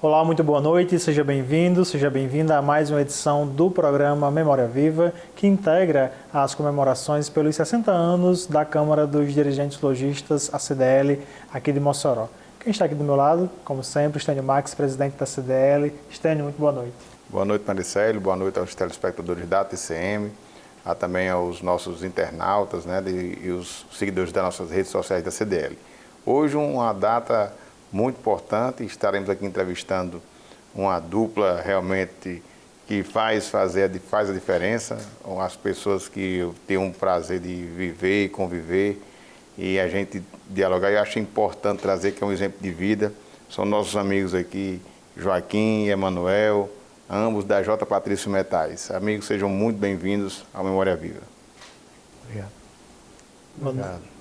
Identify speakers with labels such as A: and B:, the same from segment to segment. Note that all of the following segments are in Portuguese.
A: Olá, muito boa noite, seja bem-vindo, seja bem-vinda a mais uma edição do programa Memória Viva, que integra as comemorações pelos 60 anos da Câmara dos Dirigentes Lojistas, a CDL, aqui de Mossoró. Quem está aqui do meu lado, como sempre, Estênio Max, presidente da CDL. Estênio, muito boa noite.
B: Boa noite, Maricélio, boa noite aos telespectadores da TCM, também aos nossos internautas, e os seguidores das nossas redes sociais da CDL. Hoje uma data muito importante, estaremos aqui entrevistando uma dupla realmente que faz a diferença, as pessoas que têm um prazer de viver e conviver e a gente dialogar. Eu acho importante trazer que é um exemplo de vida, são nossos amigos aqui, Joaquim e Emanuel, ambos da J. Patrício Metais. Amigos, sejam muito bem-vindos ao Memória Viva.
A: Obrigado.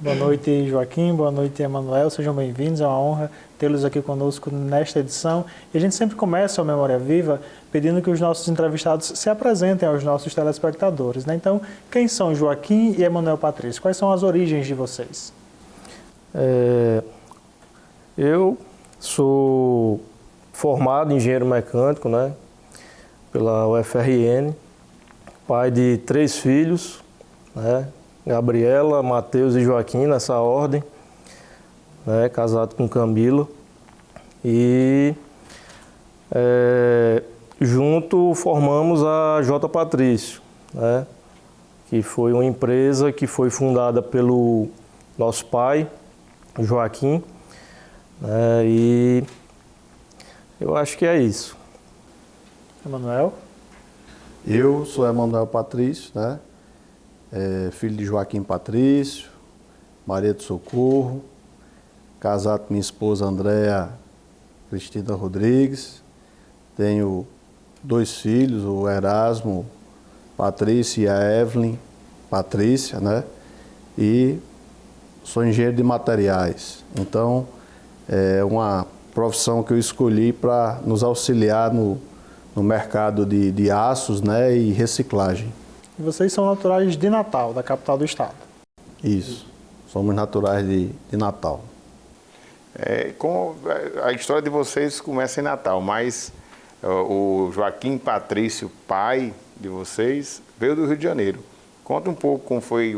A: Boa noite, Joaquim, boa noite, Emanuel, sejam bem-vindos, é uma honra tê-los aqui conosco nesta edição. E a gente sempre começa o Memória Viva pedindo que os nossos entrevistados se apresentem aos nossos telespectadores, Então, quem são Joaquim e Emanuel Patrício? Quais são as origens de vocês?
C: Eu sou formado em engenheiro mecânico, pela UFRN, pai de 3 filhos, Gabriela, Matheus e Joaquim, nessa ordem, casado com Camila. E junto formamos a J. Patrício, que foi uma empresa que foi fundada pelo nosso pai, Joaquim, e eu acho que é isso.
A: Emanuel?
D: Eu sou Emanuel Patrício, filho de Joaquim Patrício, Maria do Socorro, casado com minha esposa Andréa Cristina Rodrigues. Tenho 2 filhos, o Erasmo Patrício e a Evelyn Patrícia, E sou engenheiro de materiais. Então, é uma profissão que eu escolhi para nos auxiliar no mercado de aços, e reciclagem.
A: E vocês são naturais de Natal, da capital do estado?
D: Isso, somos naturais de Natal.
B: A história de vocês começa em Natal, mas o Joaquim Patrício, pai de vocês, veio do Rio de Janeiro. Conta um pouco como foi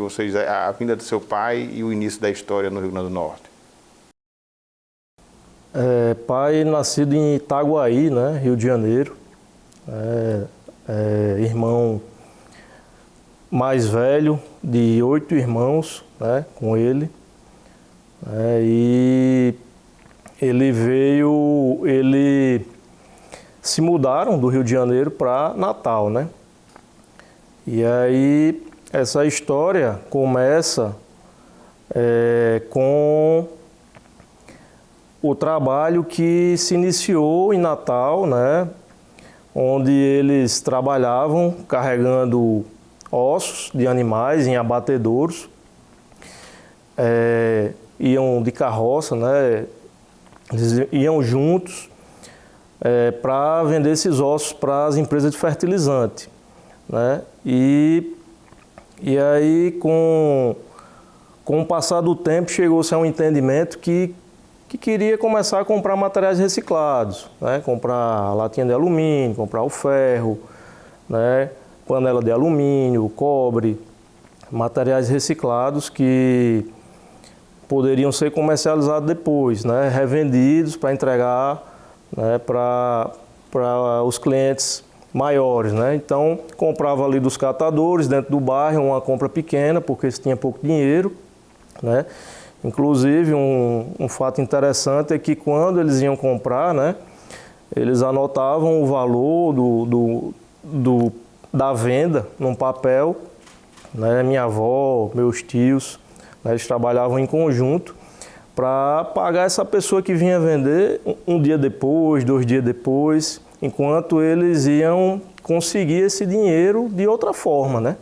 B: a vinda do seu pai e o início da história no Rio Grande do Norte.
C: Pai nascido em Itaguaí, Rio de Janeiro. Irmão mais velho de 8 irmãos, com ele. E eles se mudaram do Rio de Janeiro para Natal, E aí essa história começa com o trabalho que se iniciou em Natal, onde eles trabalhavam carregando ossos de animais em abatedouros, iam de carroça, eles iam juntos para vender esses ossos para as empresas de fertilizante, E aí, com o passar do tempo, chegou-se a um entendimento que queria começar a comprar materiais reciclados, comprar latinha de alumínio, comprar o ferro, panela de alumínio, cobre, materiais reciclados que poderiam ser comercializados depois, revendidos para entregar para os clientes maiores. Então, comprava ali dos catadores, dentro do bairro, uma compra pequena, porque se tinha pouco dinheiro. Inclusive, um fato interessante é que quando eles iam comprar, eles anotavam o valor da venda num papel. Minha avó, meus tios, eles trabalhavam em conjunto para pagar essa pessoa que vinha vender um dia depois, 2 dias depois, enquanto eles iam conseguir esse dinheiro de outra forma,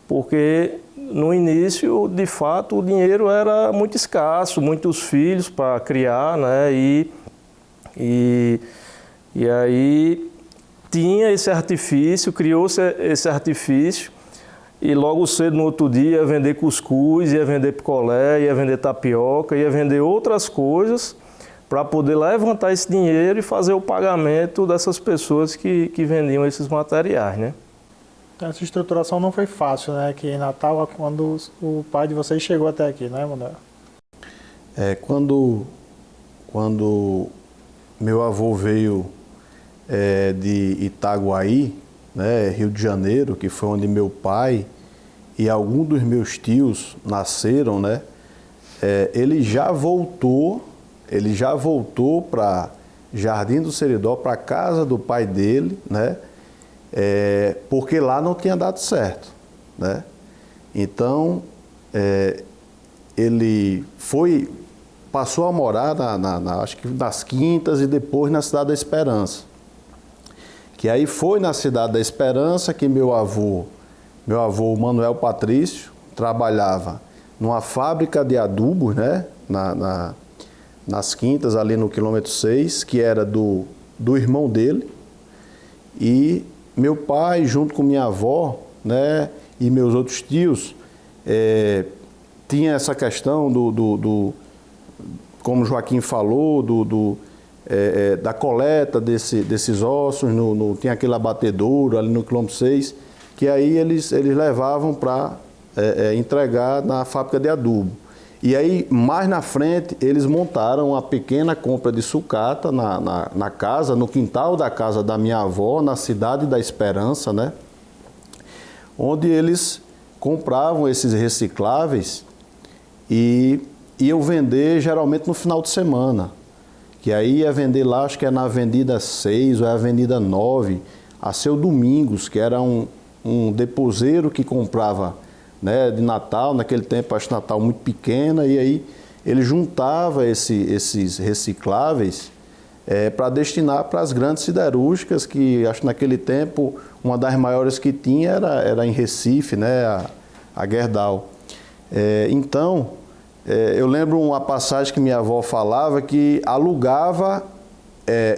C: Porque no início, de fato, o dinheiro era muito escasso, muitos filhos para criar, E aí tinha esse artifício, criou-se esse artifício, e logo cedo, no outro dia, ia vender cuscuz, ia vender picolé, ia vender tapioca, ia vender outras coisas para poder levantar esse dinheiro e fazer o pagamento dessas pessoas que vendiam esses materiais, né?
A: Essa estruturação não foi fácil, né? Que em Natal, quando o pai de vocês chegou até aqui, né, Manuel?
D: Quando meu avô veio de Itaguaí, né, Rio de Janeiro, que foi onde meu pai e alguns dos meus tios nasceram, né? Ele já voltou para Jardim do Seridó, para a casa do pai dele, né? Porque lá não tinha dado certo, né? Então, ele passou a morar acho que nas Quintas e depois na Cidade da Esperança. Que aí foi na Cidade da Esperança que meu avô Manuel Patrício, trabalhava numa fábrica de adubos, né? Nas Quintas, ali no quilômetro 6, que era do irmão dele. E meu pai, junto com minha avó, né, e meus outros tios, tinha essa questão como o Joaquim falou, da coleta desses ossos, tinha aquele abatedouro ali no quilômetro 6, que aí eles levavam para entregar na fábrica de adubo. E aí, mais na frente, eles montaram uma pequena compra de sucata na casa, no quintal da casa da minha avó, na Cidade da Esperança, né? Onde eles compravam esses recicláveis e iam vender geralmente no final de semana. Que aí ia vender lá, acho que é na Avenida 6 ou é a Avenida 9, a Seu Domingos, que era um deposeiro que comprava, né, de Natal, naquele tempo acho Natal muito pequena, e aí ele juntava esses recicláveis para destinar para as grandes siderúrgicas, que acho que naquele tempo uma das maiores que tinha era em Recife, né, a Gerdau. Então, eu lembro uma passagem que minha avó falava que alugava,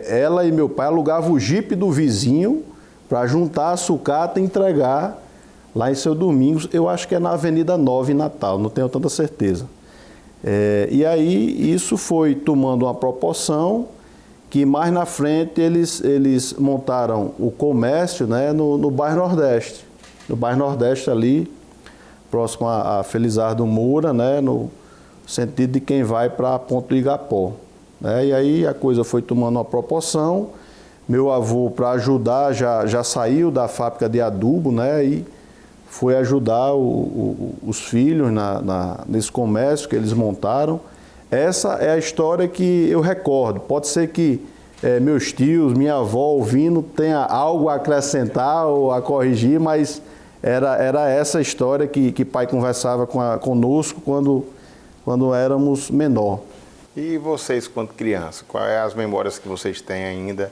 D: ela e meu pai alugavam o jipe do vizinho para juntar a sucata e entregar lá em Seu Domingos, eu acho que é na Avenida 9 em Natal, não tenho tanta certeza. E aí isso foi tomando uma proporção que mais na frente eles montaram o comércio, né, no bairro Nordeste. No bairro Nordeste ali, próximo a Felizardo Moura, né, no sentido de quem vai para Ponto do Igapó. Né? E aí a coisa foi tomando uma proporção. Meu avô, para ajudar, já saiu da fábrica de adubo, né, e foi ajudar os filhos nesse comércio que eles montaram. Essa é a história que eu recordo. Pode ser que meus tios, minha avó ouvindo, tenha algo a acrescentar ou a corrigir, mas era essa história que pai conversava conosco quando éramos menor.
B: E vocês, quando criança, quais as memórias que vocês têm ainda?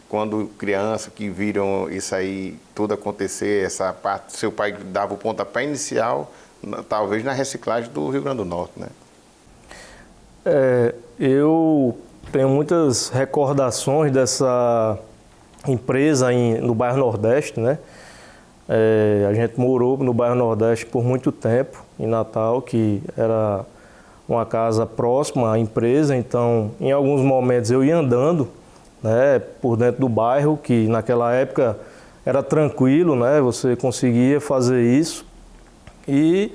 B: Quando criança, que viram isso aí tudo acontecer, essa parte, seu pai dava o pontapé inicial, talvez na reciclagem do Rio Grande do Norte, né?
C: Eu tenho muitas recordações dessa empresa no bairro Nordeste, né? A gente morou no bairro Nordeste por muito tempo, em Natal, que era uma casa próxima à empresa, então em alguns momentos eu ia andando, né, por dentro do bairro, que naquela época era tranquilo, né, você conseguia fazer isso. E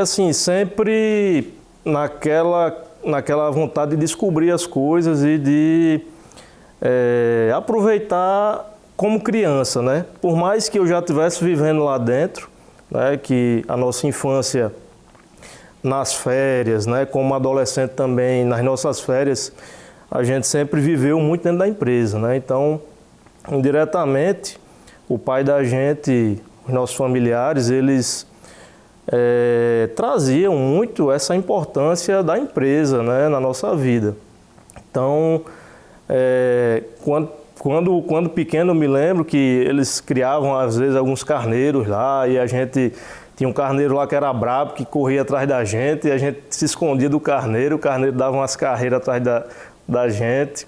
C: assim, sempre naquela vontade de descobrir as coisas e de aproveitar como criança, né? Por mais que eu já estivesse vivendo lá dentro, né, que a nossa infância nas férias, né, como adolescente também, nas nossas férias, a gente sempre viveu muito dentro da empresa, né? Então, indiretamente, o pai da gente, os nossos familiares, eles traziam muito essa importância da empresa, né, na nossa vida. Então, quando pequeno, eu me lembro que eles criavam, às vezes, alguns carneiros lá, e a gente tinha um carneiro lá que era brabo, que corria atrás da gente, e a gente se escondia do carneiro, o carneiro dava umas carreiras atrás da gente.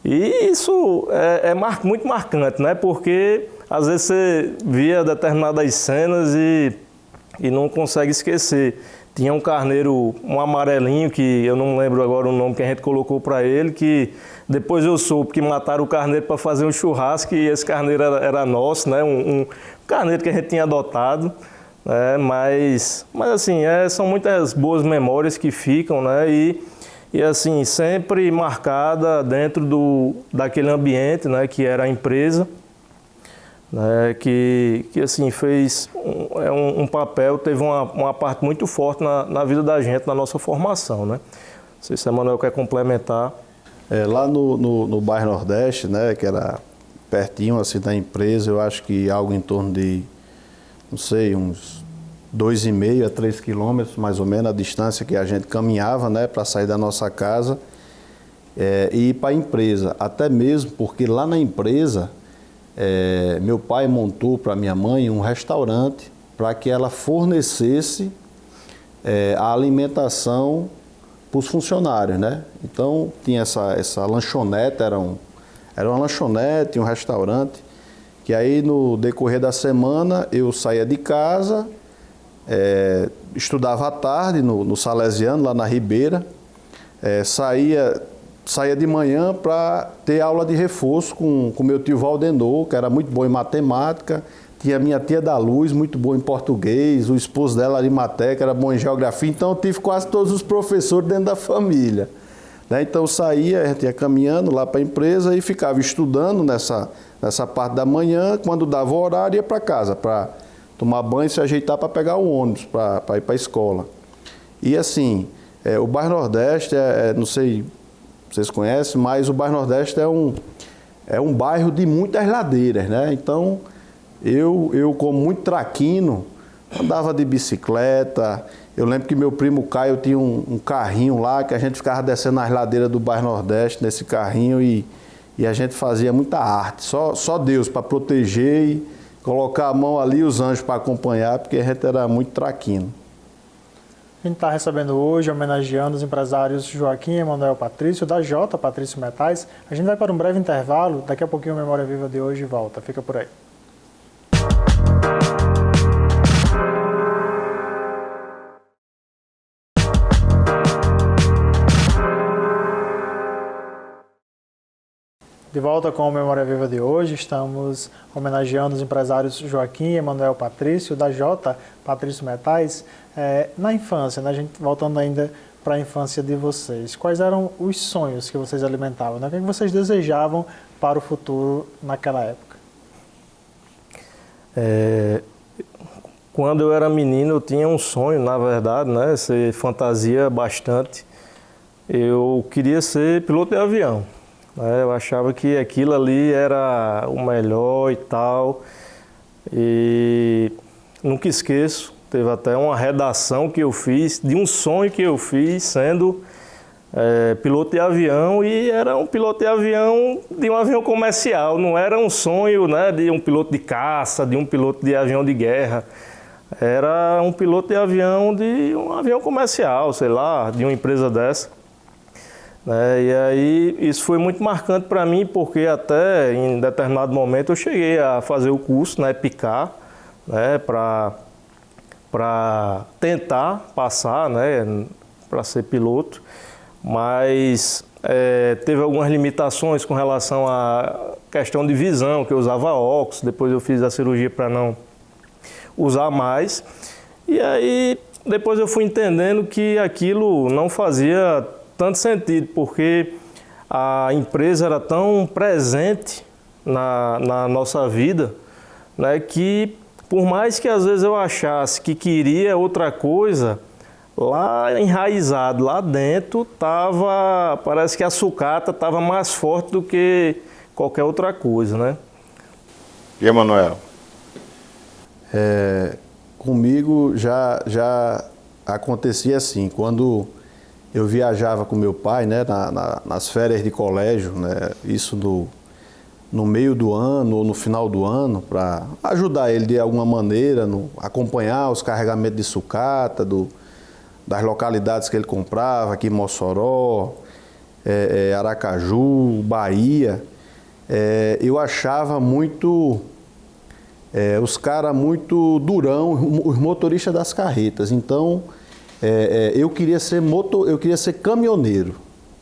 C: E isso é muito marcante, né? Porque às vezes você via determinadas cenas e não consegue esquecer. tinha um carneiro, um amarelinho, que eu não lembro agora o nome que a gente colocou para ele, que depois eu soube que mataram o carneiro para fazer um churrasco e esse carneiro era nosso, né? Um carneiro que a gente tinha adotado. Mas assim, são muitas boas memórias que ficam, né? E assim, sempre marcada dentro daquele ambiente, né? Que era a empresa, né? Que assim, fez um papel, teve uma parte muito forte na vida da gente, na nossa formação, né? Não sei se o Emanuel quer complementar.
D: Lá no bairro Nordeste, né? Que era pertinho assim da empresa, eu acho que algo em torno de, não sei, uns 2,5 a 3 quilômetros, mais ou menos, a distância que a gente caminhava, né, para sair da nossa casa e ir para a empresa. Até mesmo porque lá na empresa, meu pai montou para minha mãe um restaurante para que ela fornecesse a alimentação para os funcionários, né? Então, tinha essa lanchonete, era uma lanchonete, um restaurante, que aí no decorrer da semana eu saía de casa, estudava à tarde no Salesiano, lá na Ribeira, saía de manhã para ter aula de reforço com meu tio Valdenor, que era muito bom em matemática, tinha minha tia da Luz, muito boa em português, o esposo dela, Arimateca, era bom em geografia, então eu tive quase todos os professores dentro da família. Né? Então eu saía, a gente ia caminhando lá para a empresa e ficava estudando nessa parte da manhã, quando dava o horário ia para casa, para tomar banho e se ajeitar para pegar o ônibus, para ir para a escola. E assim, o bairro Nordeste, não sei se vocês conhecem, mas o bairro Nordeste é um bairro de muitas ladeiras, né? Então, eu como muito traquino, andava de bicicleta. Eu lembro que meu primo Caio tinha um carrinho lá, que a gente ficava descendo as ladeiras do bairro Nordeste nesse carrinho e a gente fazia muita arte. Só Deus para proteger e colocar a mão ali e os anjos para acompanhar, porque a gente era muito traquino.
A: A gente está recebendo hoje, homenageando os empresários Joaquim e Emanuel Patrício, da Jota Patrício Metais. A gente vai para um breve intervalo, daqui a pouquinho a Memória Viva de hoje volta. Fica por aí. De volta com a Memória Viva de hoje, estamos homenageando os empresários Joaquim e Emanuel Patrício, da Jota Patrício Metais. Na infância, né, a gente voltando ainda para a infância de vocês, quais eram os sonhos que vocês alimentavam? Né? O que vocês desejavam para o futuro naquela época?
C: Quando eu era menino, eu tinha um sonho, na verdade, né, ser fantasia bastante. Eu queria ser piloto de avião. Eu achava que aquilo ali era o melhor e tal. E nunca esqueço, teve até uma redação que eu fiz, de um sonho que eu fiz sendo piloto de avião, e era um piloto de avião de um avião comercial, não era um sonho, né, de um piloto de caça, de um piloto de avião de guerra. Era um piloto de um avião comercial, sei lá, de uma empresa dessa. E aí isso foi muito marcante para mim, porque até em determinado momento eu cheguei a fazer o curso, né, picar, né, para tentar passar, né, para ser piloto, mas teve algumas limitações com relação à questão de visão, que eu usava óculos, depois eu fiz a cirurgia para não usar mais, e aí depois eu fui entendendo que aquilo não fazia tanto sentido, porque a empresa era tão presente na nossa vida, né, que por mais que às vezes eu achasse que queria outra coisa, lá enraizado, lá dentro, parece que a sucata estava mais forte do que qualquer outra coisa, né?
B: E Emanuel?
D: Comigo já acontecia assim, quando eu viajava com meu pai, né, nas férias de colégio, né, isso no meio do ano ou no final do ano, para ajudar ele de alguma maneira, acompanhar os carregamentos de sucata, das localidades que ele comprava, aqui em Mossoró, Aracaju, Bahia. Eu achava muito os caras muito durão, os motoristas das carretas. Então, eu queria ser caminhoneiro.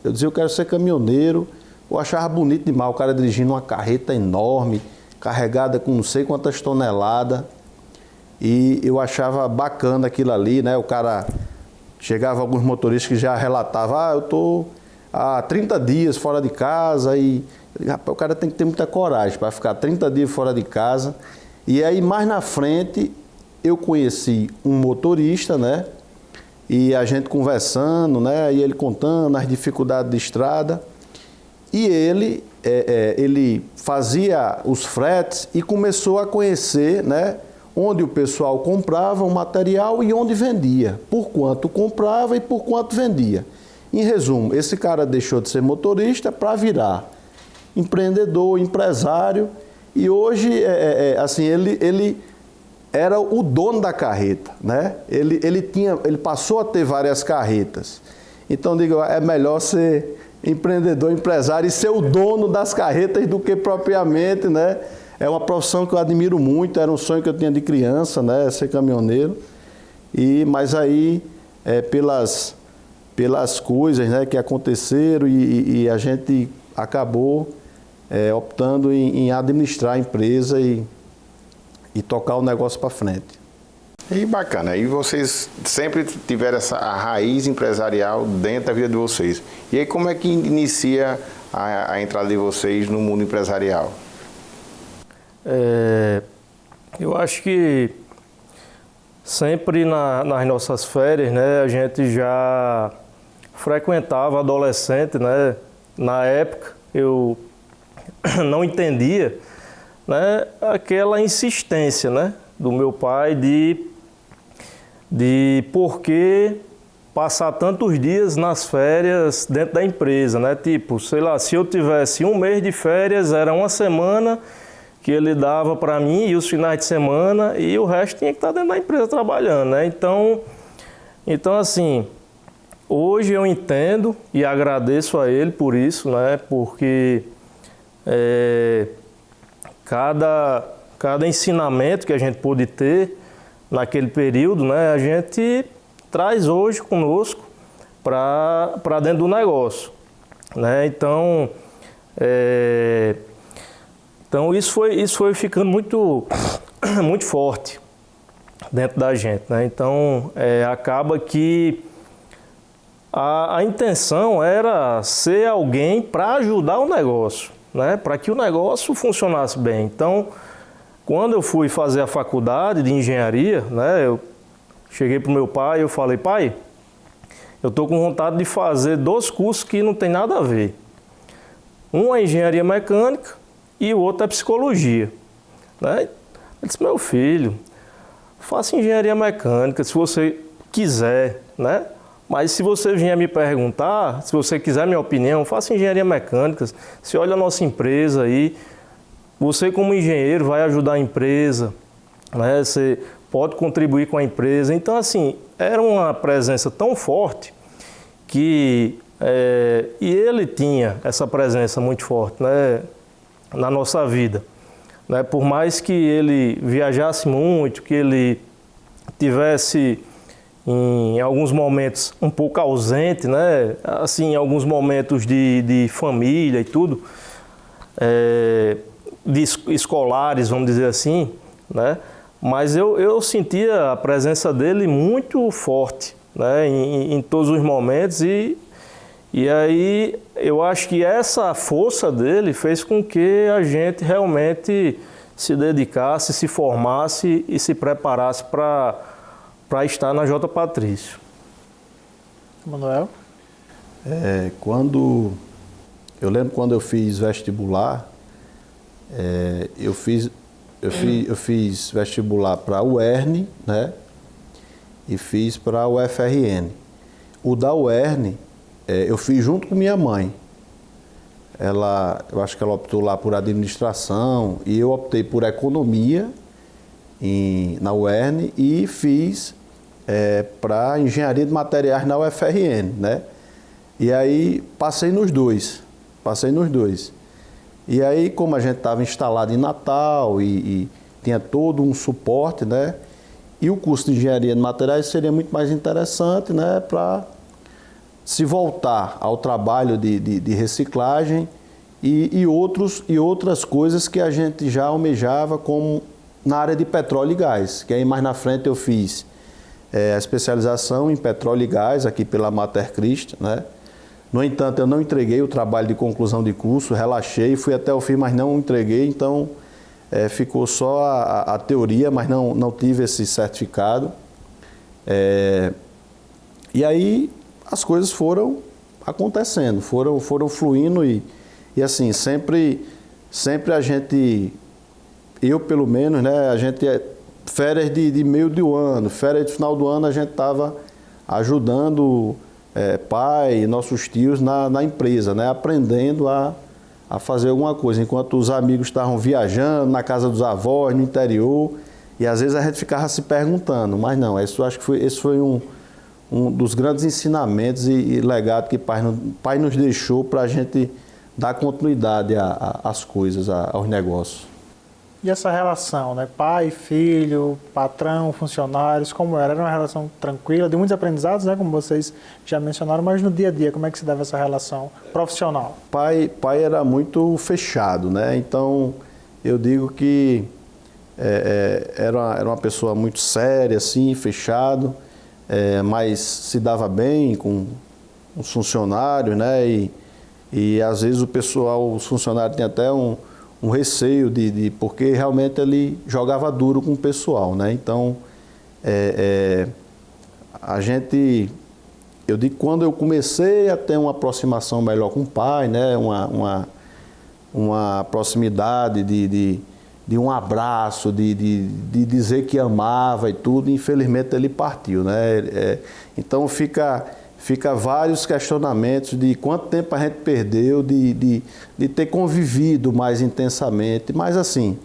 D: Eu dizia, eu quero ser caminhoneiro. Eu achava bonito demais o cara dirigindo uma carreta enorme, carregada com não sei quantas toneladas. E eu achava bacana aquilo ali, né? O cara, chegava alguns motoristas que já relatavam, eu estou há 30 dias fora de casa e... Rapaz, o cara tem que ter muita coragem para ficar 30 dias fora de casa. E aí, mais na frente, eu conheci um motorista, né? E a gente conversando, né? E ele contando as dificuldades de estrada. E ele fazia os fretes e começou a conhecer, né? Onde o pessoal comprava o material e onde vendia. Por quanto comprava e por quanto vendia. Em resumo, esse cara deixou de ser motorista para virar empreendedor, empresário, e hoje, assim, ele era o dono da carreta, né? Ele passou a ter várias carretas. Então, digo, é melhor ser empreendedor, empresário e ser o dono das carretas do que propriamente, né? É uma profissão que eu admiro muito, era um sonho que eu tinha de criança, né? Ser caminhoneiro. Mas aí, pelas coisas, né, que aconteceram e a gente acabou optando em administrar a empresa e tocar o negócio para frente.
B: E bacana, e vocês sempre tiveram a raiz empresarial dentro da vida de vocês. E aí como é que inicia a entrada de vocês no mundo empresarial?
C: Eu acho que sempre nas nossas férias, né, a gente já frequentava adolescente, né? Na época eu não entendia, né, aquela insistência, né, do meu pai de por que passar tantos dias nas férias dentro da empresa, né? Tipo, sei lá, se eu tivesse um mês de férias, era uma semana que ele dava para mim e os finais de semana, e o resto tinha que estar dentro da empresa trabalhando, né? Então assim, hoje eu entendo e agradeço a ele por isso, né? Porque cada ensinamento que a gente pôde ter naquele período, né, a gente traz hoje conosco para dentro do negócio, né? Então isso foi ficando muito forte dentro da gente, né? Então acaba que a intenção era ser alguém para ajudar o negócio, né? Para que o negócio funcionasse bem. Então, quando eu fui fazer a faculdade de engenharia, né, eu cheguei para o meu pai e eu falei, pai, eu estou com vontade de fazer 2 cursos que não tem nada a ver. Um é engenharia mecânica e o outro é psicologia, né? Ele disse, meu filho, faça engenharia mecânica se você quiser, né? Mas se você vier me perguntar, se você quiser minha opinião, faça engenharia mecânica. Você olha a nossa empresa aí, você como engenheiro vai ajudar a empresa, né? Você pode contribuir com a empresa. Então, assim, era uma presença tão forte que... e ele tinha essa presença muito forte, né, na nossa vida, né? Por mais que ele viajasse muito, que ele tivesse... em alguns momentos um pouco ausente, né? Assim, em alguns momentos de família e tudo, escolares, vamos dizer assim, né? Mas eu sentia a presença dele muito forte, né? Em todos os momentos e aí eu acho que essa força dele fez com que a gente realmente se dedicasse, se formasse e se preparasse para estar na J. Patrício.
A: Manuel?
D: Eu lembro quando eu fiz vestibular, eu fiz vestibular para a UERN, né? E fiz para a UFRN. O da UERN, eu fiz junto com minha mãe. Eu acho que ela optou lá por administração e eu optei por economia na UERN e fiz para engenharia de materiais na UFRN, né? E aí passei nos dois. E aí, como a gente estava instalado em Natal e tinha todo um suporte, né? E o curso de engenharia de materiais seria muito mais interessante, né, para se voltar ao trabalho de reciclagem e outras coisas que a gente já almejava, como na área de petróleo e gás, que aí mais na frente eu fiz a especialização em petróleo e gás aqui pela Mater Christi, né? No entanto, eu não entreguei o trabalho de conclusão de curso, relaxei, fui até o fim, mas não entreguei, então ficou só a teoria, mas não tive esse certificado. E aí as coisas foram acontecendo, foram fluindo e assim, sempre a gente, eu pelo menos, né, a gente, férias de meio do ano, férias de final do ano, a gente estava ajudando pai, nossos tios na empresa, né, aprendendo a fazer alguma coisa, enquanto os amigos estavam viajando na casa dos avós, no interior, e às vezes a gente ficava se perguntando, mas não, acho que esse foi um dos grandes ensinamentos e legado que o pai nos deixou para a gente dar continuidade às coisas, aos negócios.
A: E essa relação, né? Pai, filho, patrão, funcionários, como era? Era uma relação tranquila, de muitos aprendizados, né? Como vocês já mencionaram, mas no dia a dia, como é que se dava essa relação profissional?
D: Pai era muito fechado, né? Então, eu digo que era uma pessoa muito séria, assim, fechado, mas se dava bem com os funcionários, né? E às vezes os funcionários tinham até um receio porque realmente ele jogava duro com o pessoal, né? Então, eu digo, quando eu comecei a ter uma aproximação melhor com o pai, né? Uma proximidade de um abraço, de dizer que amava e tudo, infelizmente ele partiu, né? Então fica vários questionamentos de quanto tempo a gente perdeu de ter convivido mais intensamente. Mas assim,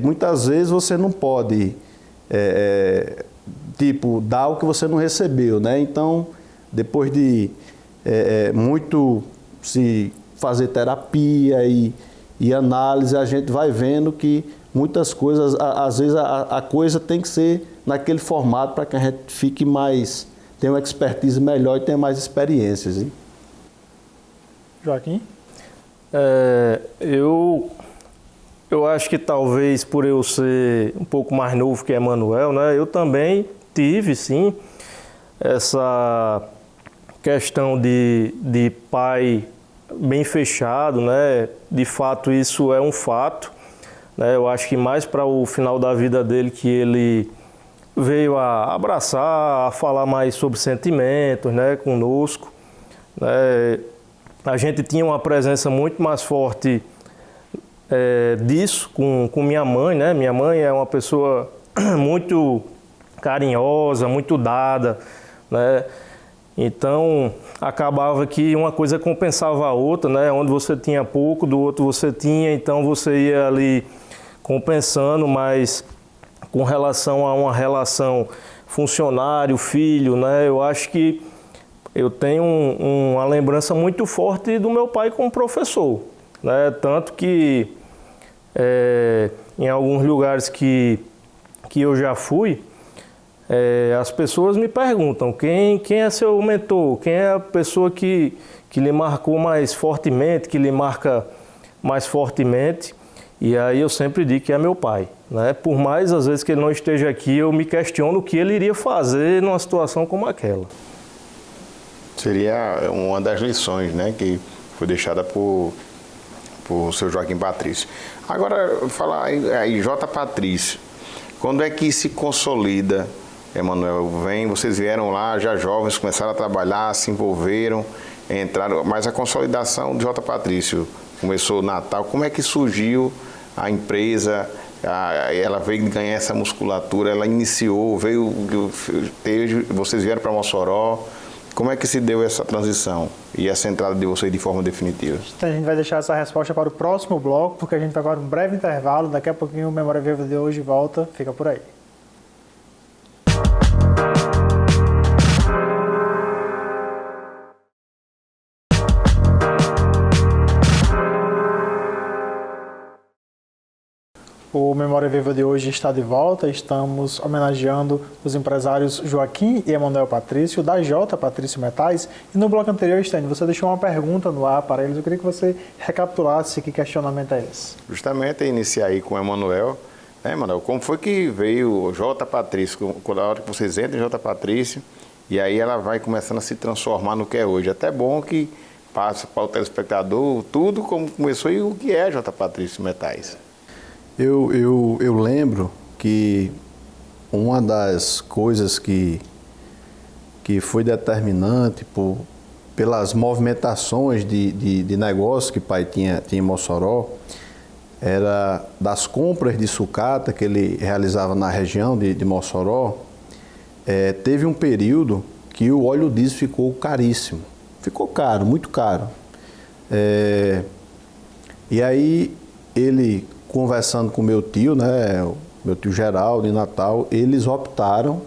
D: muitas vezes você não pode, dar o que você não recebeu, né? Então, depois de muito se fazer terapia e análise, a gente vai vendo que muitas coisas, às vezes a coisa tem que ser naquele formato para que a gente fique mais... tem uma expertise melhor e tenha mais experiências. Hein?
A: Joaquim?
C: Eu acho que talvez por eu ser um pouco mais novo que Emanuel, né, eu também tive, sim, essa questão de pai bem fechado, né? De fato, isso é um fato, né? Eu acho que mais para o final da vida dele que ele veio a abraçar, a falar mais sobre sentimentos, né, conosco. A gente tinha uma presença muito mais forte disso com minha mãe, né? Minha mãe é uma pessoa muito carinhosa, muito dada, né? Então, acabava que uma coisa compensava a outra, né? Onde você tinha pouco, do outro você tinha, então você ia ali compensando, mas com relação a uma relação funcionário-filho, né? Eu acho que eu tenho uma lembrança muito forte do meu pai como professor, né? Tanto que em alguns lugares que eu já fui, as pessoas me perguntam quem é seu mentor, quem é a pessoa que lhe marcou mais fortemente, que lhe marca mais fortemente. E aí eu sempre digo que é meu pai, né? Por mais às vezes que ele não esteja aqui, eu me questiono o que ele iria fazer numa situação como aquela.
B: Seria uma das lições, né, que foi deixada por seu Joaquim Patrício. Agora, falar aí, J. Patrício, quando é que se consolida, Emanuel? Vocês vieram lá já jovens, começaram a trabalhar, se envolveram, entraram, mas a consolidação de J. Patrício começou no Natal. Como é que surgiu a empresa? Ela veio ganhar essa musculatura, ela iniciou, vocês vieram para Mossoró. Como é que se deu essa transição e essa entrada de vocês de forma definitiva?
A: Então, a gente vai deixar essa resposta para o próximo bloco, porque a gente vai agora um breve intervalo. Daqui a pouquinho o Memória Viva de hoje volta. Fica por aí. O Memória Viva de hoje está de volta. Estamos homenageando os empresários Joaquim e Emanuel Patrício, da J Patrício Metais. E no bloco anterior, Stênio, você deixou uma pergunta no ar para eles. Eu queria que você recapitulasse que questionamento é esse.
B: Justamente iniciar aí com o Emanuel. Emanuel, como foi que veio o J Patrício? Quando a hora que vocês entram em J Patrício, e aí ela vai começando a se transformar no que é hoje. Até bom que passa para o telespectador tudo como começou e o que é J Patrício Metais.
D: Eu lembro que uma das coisas que foi determinante pelas movimentações de negócio que o pai tinha em Mossoró, era das compras de sucata que ele realizava na região de Mossoró. Teve um período que o óleo diesel ficou caríssimo. Ficou caro, muito caro. E aí ele, conversando com meu tio, né, meu tio Geraldo em Natal, eles optaram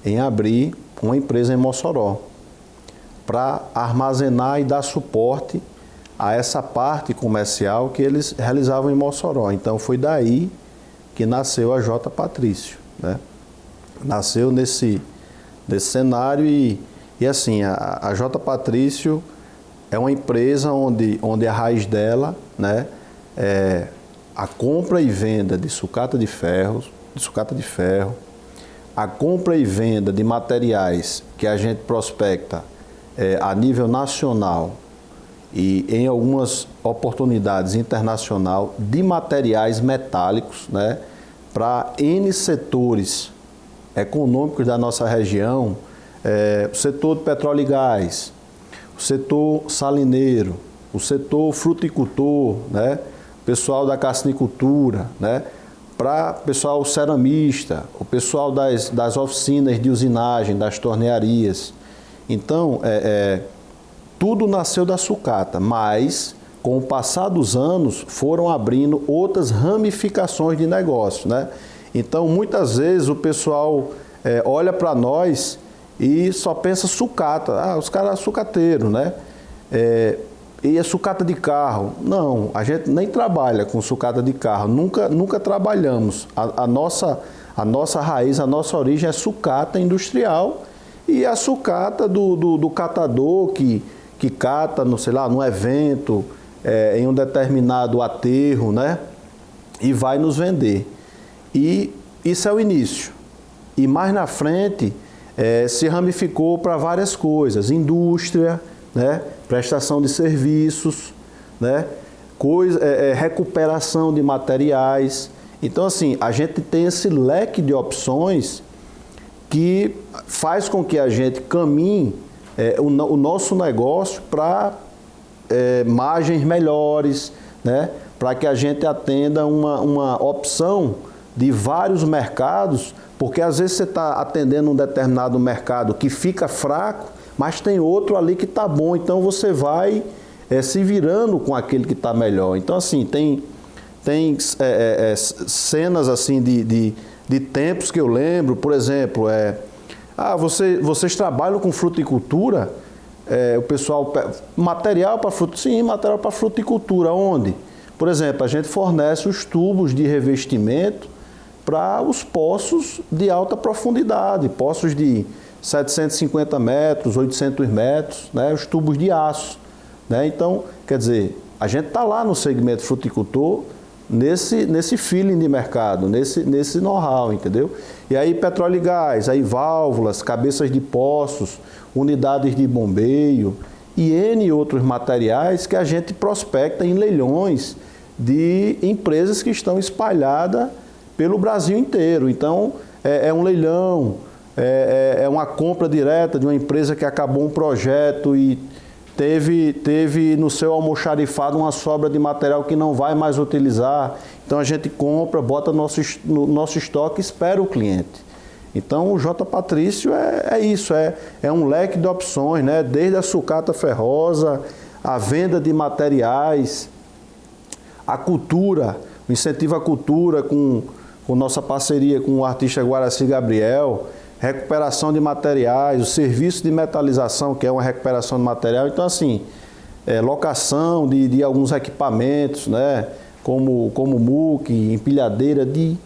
D: em abrir uma empresa em Mossoró para armazenar e dar suporte a essa parte comercial que eles realizavam em Mossoró. Então foi daí que nasceu a J Patrício, né? Nasceu nesse cenário e assim, a J Patrício é uma empresa onde a raiz dela, né, é a compra e venda de sucata de ferro, a compra e venda de materiais que a gente prospecta a nível nacional e em algumas oportunidades internacional de materiais metálicos, né, para N setores econômicos da nossa região, o setor de petróleo e gás, o setor salineiro, o setor fruticultor, né, o pessoal da carcinicultura, né, para o pessoal ceramista, o pessoal das oficinas de usinagem, das tornearias. Então, tudo nasceu da sucata, mas com o passar dos anos foram abrindo outras ramificações de negócio, né? Então, muitas vezes o pessoal olha para nós e só pensa sucata. Os caras sucateiros, né? E é sucata de carro. Não, a gente nem trabalha com sucata de carro, nunca trabalhamos. A nossa raiz, a nossa origem é sucata industrial e a sucata do catador que cata, num evento, em um determinado aterro, né? E vai nos vender. E isso é o início. E mais na frente se ramificou para várias coisas, indústria, né? Prestação de serviços, né? Recuperação de materiais. Então, assim, a gente tem esse leque de opções que faz com que a gente caminhe o nosso negócio para margens melhores, né? Para que a gente atenda uma opção de vários mercados, porque às vezes você está atendendo um determinado mercado que fica fraco, mas tem outro ali que está bom, então você vai se virando com aquele que está melhor. Então, assim, tem cenas assim de tempos que eu lembro, por exemplo, vocês trabalham com fruticultura? O pessoal, material para fruticultura, onde? Por exemplo, a gente fornece os tubos de revestimento para os poços de alta profundidade, poços de 750 metros, 800 metros, né, os tubos de aço, né? Então, quer dizer, a gente está lá no segmento fruticultor, nesse feeling de mercado, nesse know-how, entendeu? E aí petróleo e gás, aí válvulas, cabeças de poços, unidades de bombeio e N outros materiais que a gente prospecta em leilões de empresas que estão espalhadas pelo Brasil inteiro. Então, é um leilão, é uma compra direta de uma empresa que acabou um projeto e teve no seu almoxarifado uma sobra de material que não vai mais utilizar. Então, a gente compra, bota no nosso estoque e espera o cliente. Então, o J Patrício é isso, é um leque de opções, né? Desde a sucata ferrosa, a venda de materiais, a cultura, o incentivo à cultura com nossa parceria com o artista Guaraci Gabriel, recuperação de materiais, o serviço de metalização, que é uma recuperação de material. Então, assim, locação de alguns equipamentos, né? como muque, empilhadeira, de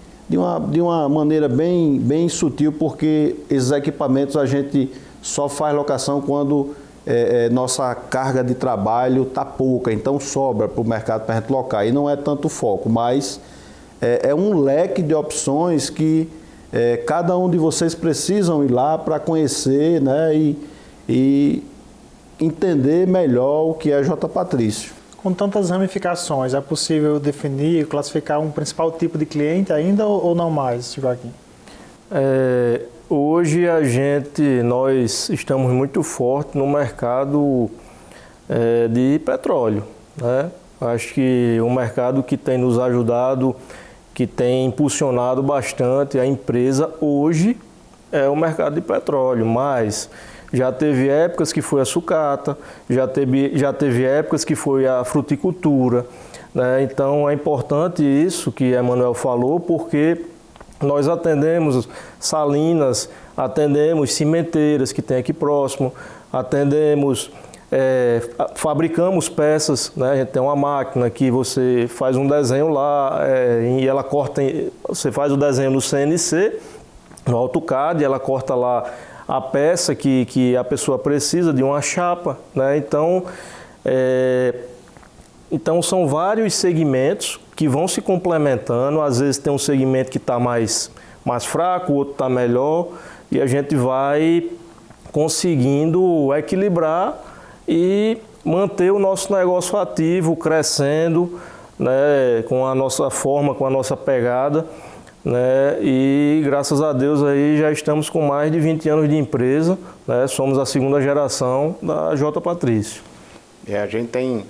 D: uma maneira bem sutil, porque esses equipamentos a gente só faz locação quando nossa carga de trabalho está pouca, então sobra para o mercado para a gente locar. E não é tanto foco, mas é um leque de opções que cada um de vocês precisam ir lá para conhecer, né, e entender melhor o que é J. Patrício.
A: Com tantas ramificações, é possível definir, classificar um principal tipo de cliente ainda ou não mais, Joaquim?
C: Hoje nós estamos muito fortes no mercado de petróleo, né? Acho que um mercado que tem nos ajudado, que tem impulsionado bastante a empresa hoje é o mercado de petróleo, mas já teve épocas que foi a sucata, já teve épocas que foi a fruticultura, né? Então é importante isso que Emanuel falou, porque nós atendemos salinas, atendemos cimenteiras que tem aqui próximo, atendemos, fabricamos peças, né? A gente tem uma máquina que você faz um desenho lá e ela corta, você faz o desenho no CNC, no AutoCAD, ela corta lá a peça que a pessoa precisa de uma chapa, né? Então são vários segmentos que vão se complementando. Às vezes tem um segmento que está mais fraco, o outro está melhor, e a gente vai conseguindo equilibrar e manter o nosso negócio ativo, crescendo, né, com a nossa forma, com a nossa pegada, né, e graças a Deus aí já estamos com mais de 20 anos de empresa, né, somos a segunda geração da J. Patrício.
B: A gente tem,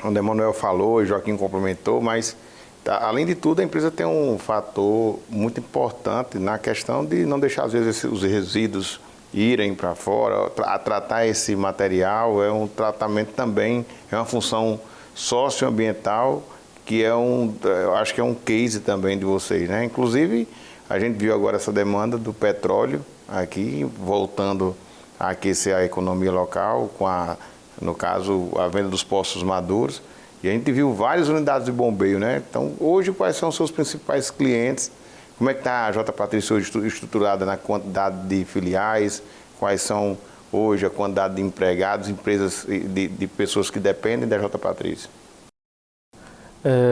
B: onde Emanuel falou e Joaquim complementou, mas além de tudo a empresa tem um fator muito importante na questão de não deixar às vezes os resíduos irem para fora. A tratar esse material é um tratamento também, é uma função socioambiental que eu acho que é um case também de vocês, né? Inclusive, a gente viu agora essa demanda do petróleo aqui, voltando a aquecer a economia local, no caso, a venda dos postos maduros, e a gente viu várias unidades de bombeio, né? Então, hoje, quais são os seus principais clientes? Como é que está a J. Patrício hoje estruturada na quantidade de filiais? Quais são hoje a quantidade de empregados, empresas, de pessoas que dependem da J. Patrício?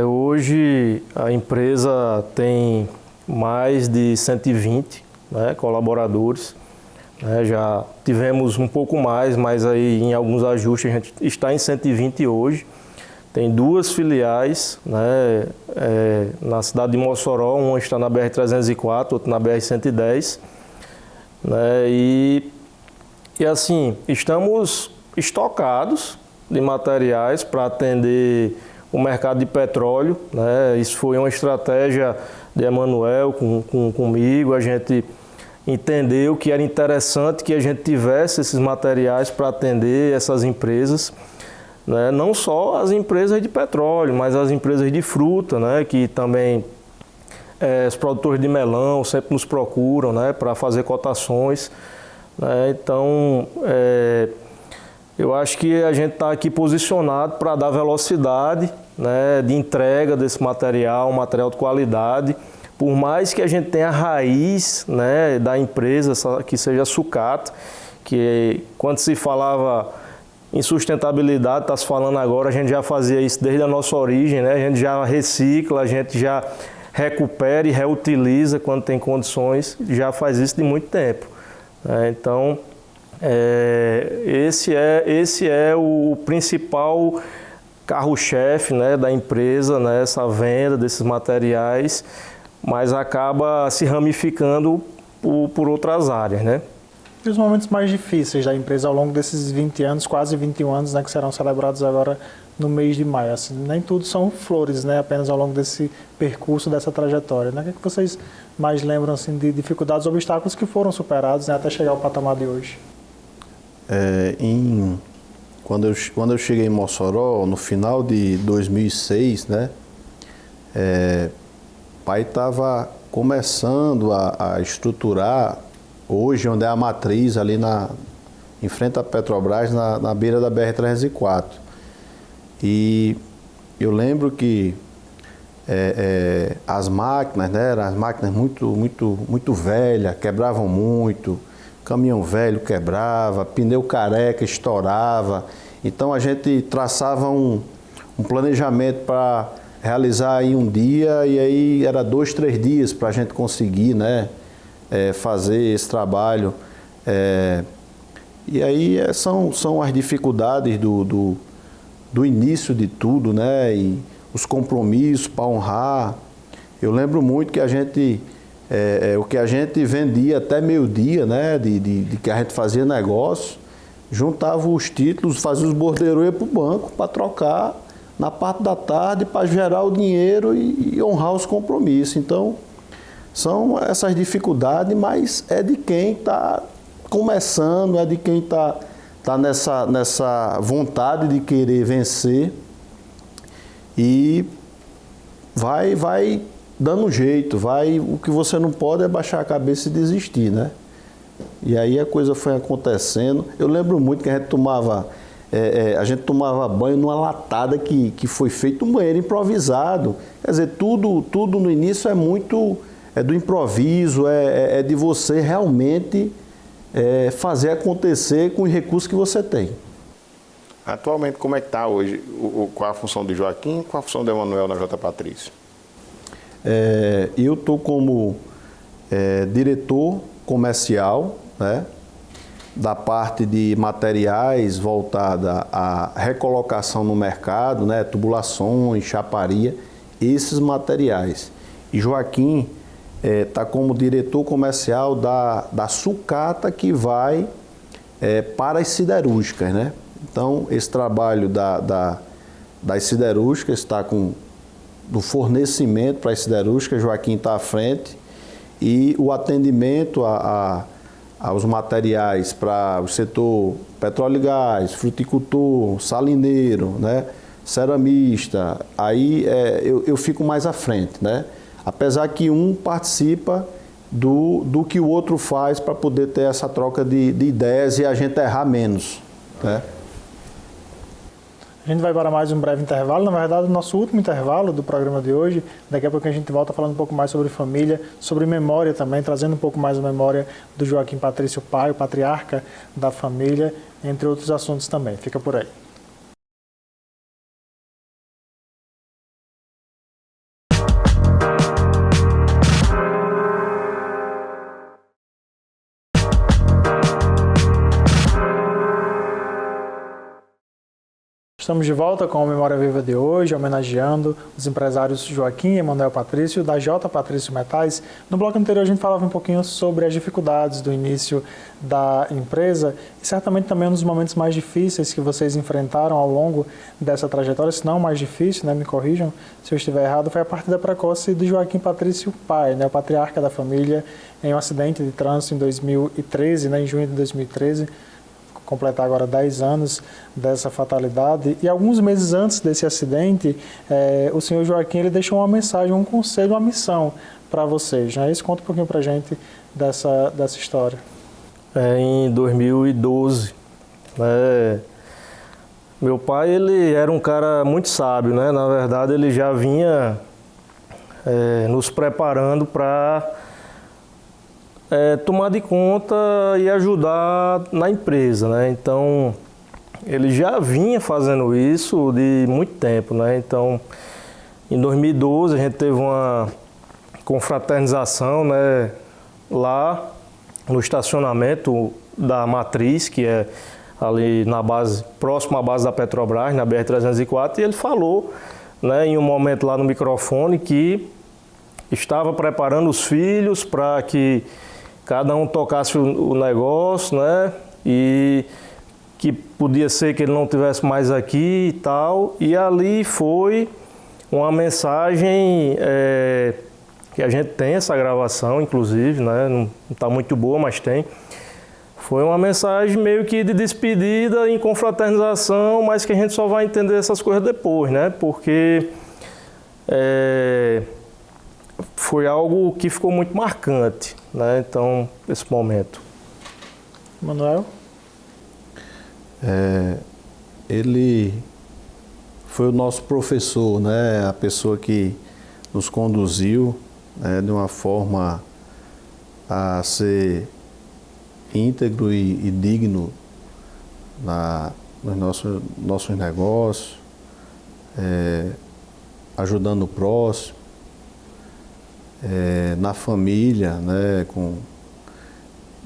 C: Hoje a empresa tem mais de 120, né, colaboradores. Já tivemos um pouco mais, mas aí em alguns ajustes a gente está em 120 hoje. Tem 2 filiais, né, na cidade de Mossoró, uma está na BR-304, outra na BR-110. Né, e assim, estamos estocados de materiais para atender o mercado de petróleo, né? Isso foi uma estratégia de Emanuel comigo. A gente entendeu que era interessante que a gente tivesse esses materiais para atender essas empresas, né? Não só as empresas de petróleo, mas as empresas de fruta, né? Que também os produtores de melão sempre nos procuram, né? Para fazer cotações, né? Então, eu acho que a gente está aqui posicionado para dar velocidade, né, de entrega desse material, um material de qualidade. Por mais que a gente tenha a raiz, né, da empresa, que seja a sucata, que quando se falava em sustentabilidade, está se falando agora, a gente já fazia isso desde a nossa origem, né? A gente já recicla, a gente já recupera e reutiliza quando tem condições, já faz isso de muito tempo. Então, esse é o principal carro-chefe, né, da empresa, né, essa venda desses materiais, mas acaba se ramificando por outras áreas, né?
A: E os momentos mais difíceis da empresa ao longo desses 20 anos, quase 21 anos, né, que serão celebrados agora no mês de maio? Assim, nem tudo são flores, né, apenas ao longo desse percurso, dessa trajetória, né? O que vocês mais lembram assim, de dificuldades, obstáculos que foram superados, né, até chegar ao patamar de hoje?
D: Quando eu cheguei em Mossoró, no final de 2006, né, o pai estava começando a estruturar, hoje onde é a matriz, ali em frente à Petrobras, na beira da BR-304. E eu lembro que as máquinas, né, eram as máquinas muito velhas, quebravam muito, caminhão velho quebrava, pneu careca estourava. Então a gente traçava um planejamento para realizar em um dia, e aí era 2, 3 dias para a gente conseguir, né, fazer esse trabalho. E aí são as dificuldades do início de tudo, né, e os compromissos para honrar. Eu lembro muito que a gente, o que a gente vendia até meio-dia, né, de que a gente fazia negócio, juntava os títulos, fazia os bordeiros, ia para o banco para trocar na parte da tarde, para gerar o dinheiro e honrar os compromissos. Então, são essas dificuldades, mas é de quem está começando, é de quem está nessa vontade de querer vencer, e vai dando um jeito, o que você não pode é baixar a cabeça e desistir, né? E aí a coisa foi acontecendo. Eu lembro muito que a gente tomava banho numa latada que foi feito um banheiro improvisado. Quer dizer, tudo no início é do improviso, é de você realmente fazer acontecer com os recursos que você tem.
B: Atualmente, como é que está hoje? Qual a função de Joaquim, qual a função de Emanuel na J. Patrício?
D: Eu estou como diretor comercial, né, da parte de materiais voltada à recolocação no mercado, né, tubulações, chaparia, esses materiais. E Joaquim está como diretor comercial da sucata que vai para as siderúrgicas, né? Então, esse trabalho das siderúrgicas está do fornecimento para as siderúrgicas, Joaquim está à frente, e o atendimento aos materiais para o setor petróleo e gás, fruticultor, salineiro, né, ceramista. Aí eu fico mais à frente, né? Apesar que um participa do que o outro faz para poder ter essa troca de ideias e a gente errar menos, né?
A: A gente vai para mais um breve intervalo, na verdade, o nosso último intervalo do programa de hoje. Daqui a pouco a gente volta falando um pouco mais sobre família, sobre memória também, trazendo um pouco mais a memória do Joaquim Patrício pai, o patriarca da família, entre outros assuntos também. Fica por aí. Estamos de volta com a Memória Viva de hoje, homenageando os empresários Joaquim e Emanuel Patrício, da J. Patrício Metais. No bloco anterior a gente falava um pouquinho sobre as dificuldades do início da empresa e certamente também um dos momentos mais difíceis que vocês enfrentaram ao longo dessa trajetória, se não o mais difícil, né, me corrijam se eu estiver errado, foi a partida precoce de Joaquim Patrício pai, né, o patriarca da família, em um acidente de trânsito em 2013, né, em junho de 2013, completar agora 10 anos dessa fatalidade. E alguns meses antes desse acidente, o senhor Joaquim ele deixou uma mensagem, um conselho, uma missão para vocês. Né? Isso conta um pouquinho para a gente dessa história.
C: Em 2012, né, meu pai ele era um cara muito sábio, né? Na verdade, ele já vinha nos preparando para tomar de conta e ajudar na empresa, né? Então, ele já vinha fazendo isso de muito tempo, né? Então, em 2012, a gente teve uma confraternização, né, lá no estacionamento da Matriz, que é ali na base, próximo à base da Petrobras, na BR-304, e ele falou, né, em um momento lá no microfone que estava preparando os filhos para que cada um tocasse o negócio, né? E que podia ser que ele não estivesse mais aqui e tal. E ali foi uma mensagem que a gente tem essa gravação, inclusive, né? Não está muito boa, mas tem. Foi uma mensagem meio que de despedida em confraternização, mas que a gente só vai entender essas coisas depois, né? Porque foi algo que ficou muito marcante, né? Então, esse momento.
A: Manuel?
D: Ele foi o nosso professor, né? A pessoa que nos conduziu, né, de uma forma a ser íntegro e digno nos nossos negócios, ajudando o próximo, na família, né, com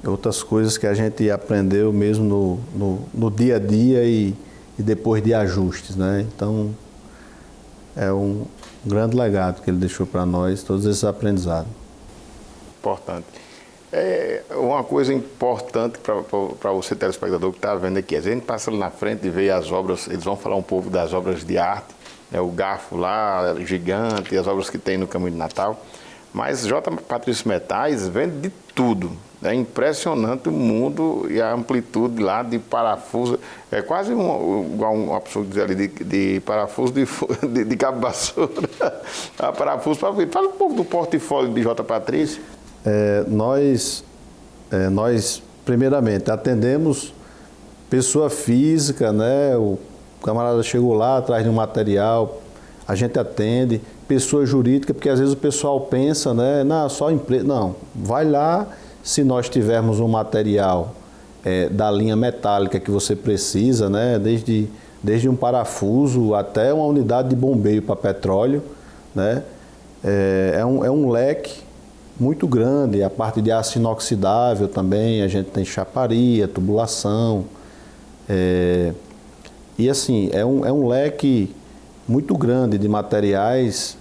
D: outras coisas que a gente aprendeu mesmo no dia a dia e depois de ajustes, né? Então, é um grande legado que ele deixou para nós, todos esses aprendizados.
B: Importante. Uma coisa importante para você, telespectador, que está vendo aqui. Às vezes a gente passa ali na frente e vê as obras, eles vão falar um pouco das obras de arte, né, o garfo lá, gigante, as obras que tem no Caminho de Natal. Mas J. Patrício Metais vende de tudo. É impressionante o mundo e a amplitude lá de parafuso. É quase igual uma pessoa dizer ali de parafuso de cabo vassoura. Parafuso para ver. Fala um pouco do portfólio de J. Patrício.
D: Nós, primeiramente, atendemos pessoa física, né? O camarada chegou lá atrás de um material, a gente atende. Pessoa jurídica, porque às vezes o pessoal pensa, né? Não, só empresa. Não, vai lá, se nós tivermos um material da linha metálica que você precisa, né? Desde um parafuso até uma unidade de bombeio para petróleo, né? É um leque muito grande. A parte de aço inoxidável também, a gente tem chaparia, tubulação. E assim, é um leque muito grande de materiais.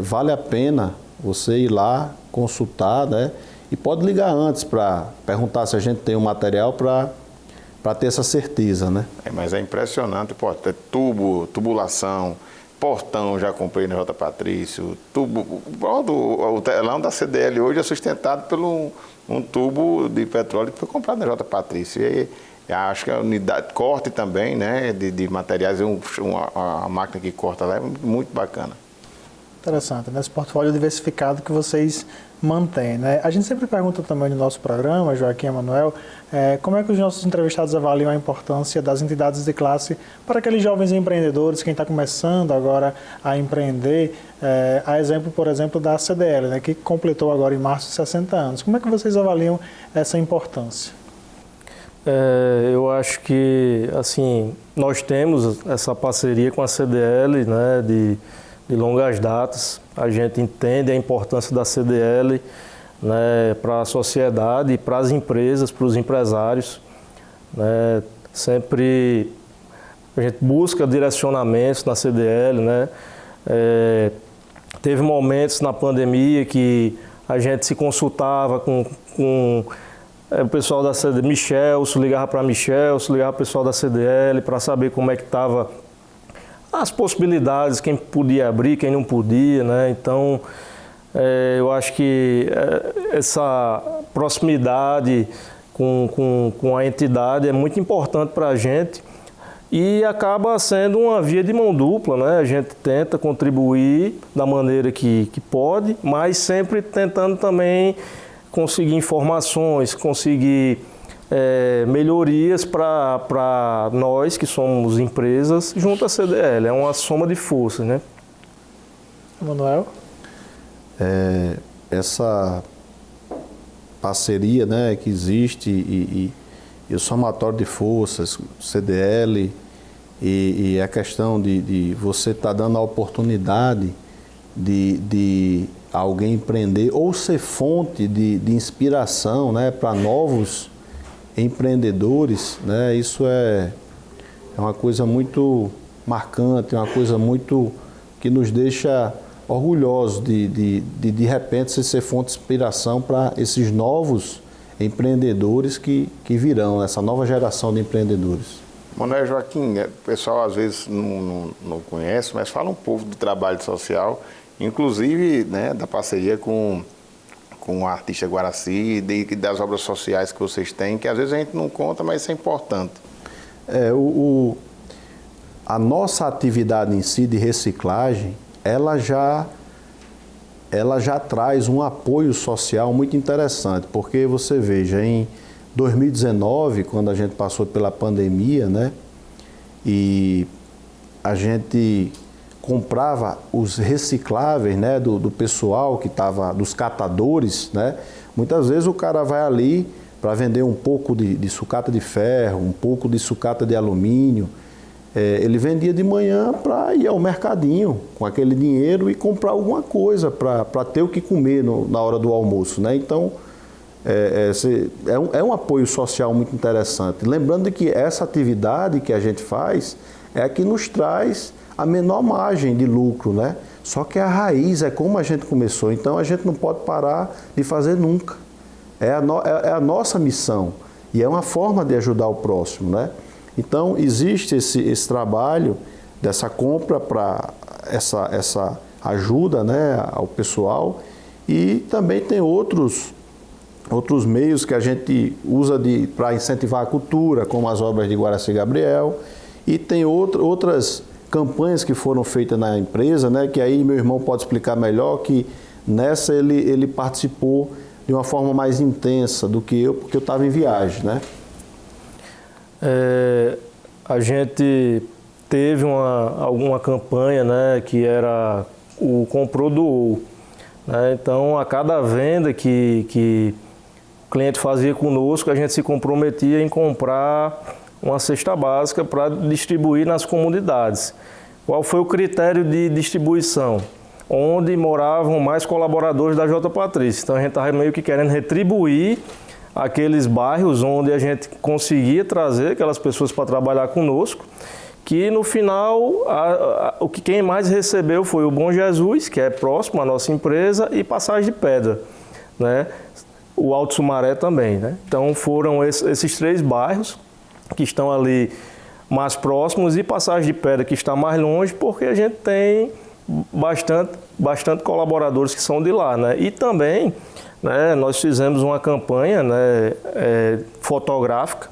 D: Vale a pena você ir lá, consultar, né? E pode ligar antes para perguntar se a gente tem um material para ter essa certeza, né?
B: Mas é impressionante, pô, ter tubulação, portão, já comprei na J. Patrício, o telão da CDL hoje é sustentado por um tubo de petróleo que foi comprado na J. Patrício. E acho que a unidade, corte também, né, de materiais, a máquina que corta lá é muito bacana.
A: Interessante, nesse portfólio diversificado que vocês mantêm, né? A gente sempre pergunta também no nosso programa, Joaquim e Emanuel, como é que os nossos entrevistados avaliam a importância das entidades de classe para aqueles jovens empreendedores, quem está começando agora a empreender, a exemplo, por exemplo, da CDL, né, que completou agora em março 60 anos. Como é que vocês avaliam essa importância?
C: Eu acho que, assim, nós temos essa parceria com a CDL, né, de longas datas. A gente entende a importância da CDL, né, para a sociedade, para as empresas, para os empresários, né. Sempre a gente busca direcionamentos na CDL, né. Teve momentos na pandemia que a gente se consultava com o pessoal da CDL, Michelso, ligava para Michelso, ligava para o pessoal da CDL para saber como é que estava as possibilidades, quem podia abrir, quem não podia, né? Então, eu acho que essa proximidade com a entidade é muito importante para a gente e acaba sendo uma via de mão dupla, né? A gente tenta contribuir da maneira que pode, mas sempre tentando também conseguir informações, conseguir melhorias para nós que somos empresas junto à CDL. É uma soma de forças, né?
A: Emanuel?
D: Essa parceria, né, que existe e o somatório de forças, CDL, e a questão de você estar dando a oportunidade de alguém empreender ou ser fonte de inspiração, né, para novos empreendedores, né? Isso é uma coisa muito marcante, é uma coisa muito que nos deixa orgulhosos de repente ser fonte de inspiração para esses novos empreendedores que virão, essa nova geração de empreendedores.
B: Manuel Joaquim, o pessoal às vezes não conhece, mas fala um pouco do trabalho social, inclusive, né, da parceria com o artista Guaraci e das obras sociais que vocês têm, que às vezes a gente não conta, mas isso é importante.
D: A nossa atividade em si de reciclagem, ela já traz um apoio social muito interessante, porque você veja, em 2019, quando a gente passou pela pandemia, né, e a gente comprava os recicláveis, né, do pessoal que estava, dos catadores, né? Muitas vezes o cara vai ali para vender um pouco de sucata de ferro, um pouco de sucata de alumínio. Ele vendia de manhã para ir ao mercadinho com aquele dinheiro e comprar alguma coisa para ter o que comer na hora do almoço, né? Então, é um apoio social muito interessante. Lembrando que essa atividade que a gente faz é a que nos traz a menor margem de lucro, né? Só que a raiz é como a gente começou, então a gente não pode parar de fazer nunca. É a nossa missão e é uma forma de ajudar o próximo, né? Então existe esse trabalho dessa compra para essa ajuda, né, ao pessoal, e também tem outros meios que a gente usa para incentivar a cultura, como as obras de Guaraci Gabriel, e tem outras campanhas que foram feitas na empresa, né, que aí meu irmão pode explicar melhor, que nessa ele participou de uma forma mais intensa do que eu, porque eu estava em viagem, né?
C: A gente teve alguma campanha, né, que era o Comprou Doou, né? Então, a cada venda que o cliente fazia conosco, a gente se comprometia em comprar uma cesta básica para distribuir nas comunidades. Qual foi o critério de distribuição? Onde moravam mais colaboradores da J. Patrício. Então a gente estava meio que querendo retribuir aqueles bairros onde a gente conseguia trazer aquelas pessoas para trabalhar conosco, que no final quem mais recebeu foi o Bom Jesus, que é próximo à nossa empresa, e Passagem de Pedra, né? O Alto Sumaré também, né? Então foram esses 3 bairros que estão ali mais próximos, e Passagem de Pedra que está mais longe, porque a gente tem bastante colaboradores que são de lá, né? E também, né, nós fizemos uma campanha, né, fotográfica,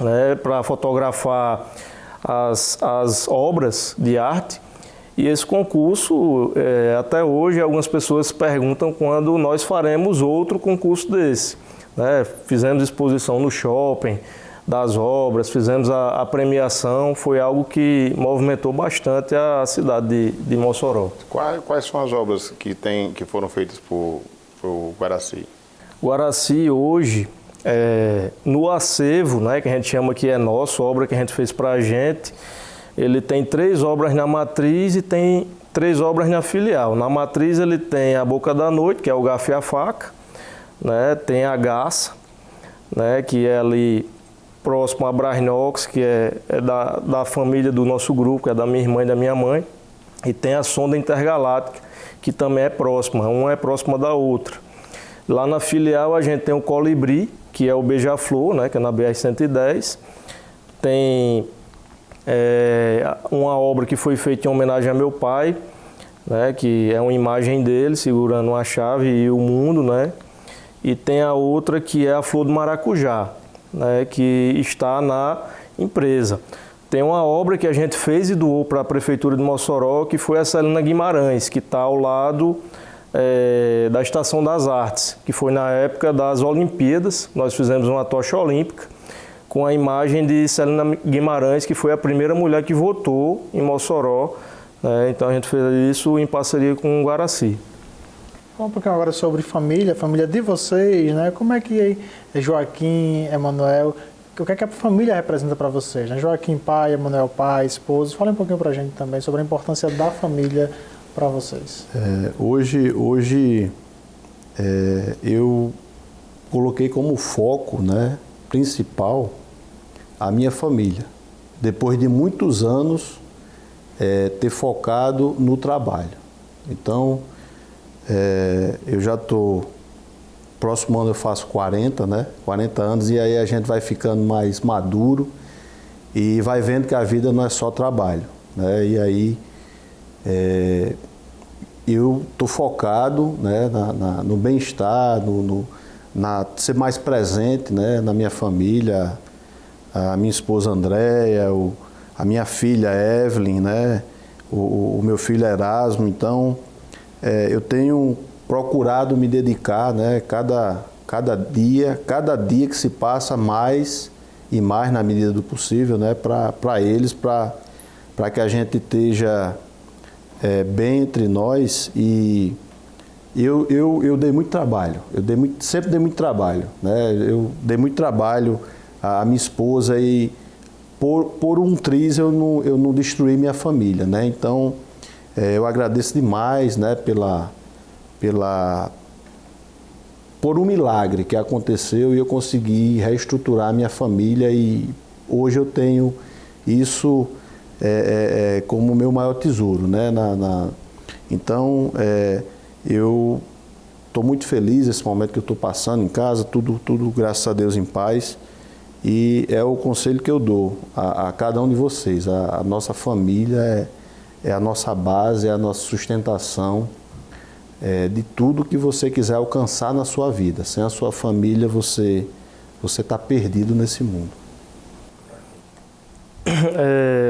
C: né, para fotografar as obras de arte, e esse concurso, até hoje, algumas pessoas perguntam quando nós faremos outro concurso desse, né? Fizemos exposição no shopping das obras, fizemos a premiação, foi algo que movimentou bastante a cidade de Mossoró.
B: Quais são as obras que foram feitas por Guaraci?
C: Guaraci hoje, no acervo, né, que a gente chama que é nosso, obra que a gente fez para a gente, ele tem 3 obras na matriz e tem 3 obras na filial. Na matriz ele tem a Boca da Noite, que é o Garfo e a Faca, né, tem a Garça, né, que é ali próximo a Brasnox, que é da família do nosso grupo, que é da minha irmã e da minha mãe, e tem a Sonda Intergaláctica, que também é próxima, uma é próxima da outra. Lá na filial a gente tem o Colibri, que é o Beija-Flor, né, que é na BR-110, tem uma obra que foi feita em homenagem a meu pai, né, que é uma imagem dele segurando uma chave e o mundo, né, e tem a outra que é a Flor do Maracujá, né, que está na empresa. Tem uma obra que a gente fez e doou para a Prefeitura de Mossoró, que foi a Celina Guimarães, que está ao lado da Estação das Artes, que foi na época das Olimpíadas. Nós fizemos uma tocha olímpica com a imagem de Celina Guimarães, que foi a primeira mulher que votou em Mossoró, né? Então a gente fez isso em parceria com o Guaraci.
A: Fala um pouquinho agora sobre família, família de vocês, né? Como é que Joaquim, Emanuel, o que é que a família representa para vocês, né? Joaquim pai, Emanuel pai, esposo. Fala um pouquinho para a gente também sobre a importância da família para vocês.
D: Hoje eu coloquei como foco, né, principal a minha família. Depois de muitos anos ter focado no trabalho. Então, eu já estou... Próximo ano eu faço 40, né? 40 anos, e aí a gente vai ficando mais maduro e vai vendo que a vida não é só trabalho, né? E aí eu estou focado, né, no bem-estar, na ser mais presente, né, na minha família, a minha esposa Andréia, a minha filha Evelyn, né, o meu filho Erasmo. Então, eu tenho procurado me dedicar, né, cada dia que se passa mais e mais na medida do possível, né, para eles, para que a gente esteja bem entre nós e eu dei muito trabalho, sempre dei muito trabalho, né? Eu dei muito trabalho à minha esposa e por um triz eu não destruí minha família, né? Então eu agradeço demais, né, por um milagre que aconteceu e eu consegui reestruturar minha família e hoje eu tenho isso como meu maior tesouro, né? Então eu estou muito feliz nesse momento que eu estou passando em casa, tudo graças a Deus em paz. E é o conselho que eu dou a cada um de vocês. A nossa família é a nossa base, é a nossa sustentação de tudo que você quiser alcançar na sua vida. Sem a sua família, você está perdido nesse mundo.